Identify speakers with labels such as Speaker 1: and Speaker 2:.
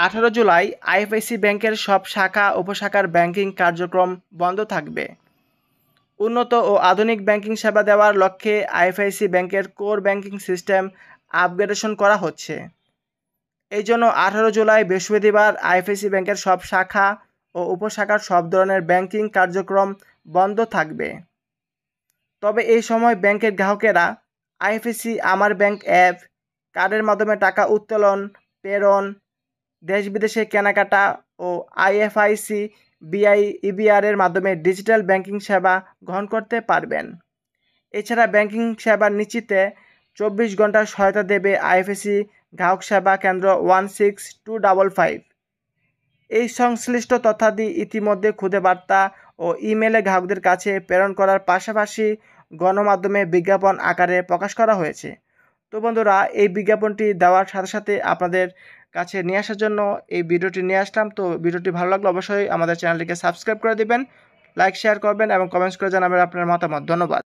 Speaker 1: 18 July IFIC ব্যাংকের সব শাখা উপশাখার ব্যাংকিং কার্যক্রম বন্ধ থাকবে। উন্নত ও আধুনিক ব্যাংকিং সেবা দেওয়ার লক্ষ্যে আইএফআইসি ব্যাংকের কোর ব্যাংকিং সিস্টেম আপগ্রেডেশন করা হচ্ছে। এই জন্য 18 জুলাই বৃহস্পতিবার আইএফআইসি ব্যাংকের সব শাখা ও উপশাখার সব ধরনের ব্যাংকিং কার্যক্রম বন্ধ থাকবে। তবে এই সময় ব্যাংকের গ্রাহকেরা আইএফআইসি আমার ব্যাংক অ্যাপ, কার্ডের মাধ্যমে টাকা উত্তোলন, প্রেরণ, দেশ বিদেশে কেনাকাটা ও আইএফআইসি ইবিআর-এর মাধ্যমে ডিজিটাল ব্যাংকিং সেবা গ্রহণ করতে পারবেন। এছাড়া ব্যাংকিং সেবা নিশ্চিতে 24 ঘন্টা সহায়তা দেবে আইএফআইসি গ্রাহক সেবা কেন্দ্র 16255। এই সংশ্লিষ্ট তথ্যাদি ইতিমধ্যে খুদে বার্তা ও ইমেলে গ্রাহকদের কাছে প্রেরণ করার পাশাপাশি গণমাধ্যমে বিজ্ঞাপন আকারে প্রকাশ করা হয়েছে। তো বন্ধুরা, এই বিজ্ঞাপনটি দেওয়ার সাথে সাথে আপনাদের কাছে নিয়ে আসার জন্য এই ভিডিওটি নিয়ে আসলাম। তো ভিডিওটি ভালো লাগলে অবশ্যই আমাদের চ্যানেলটিকে সাবস্ক্রাইব করে দিবেন, লাইক শেয়ার করবেন এবং কমেন্টস করে জানাবেন আপনার মতামত। ধন্যবাদ।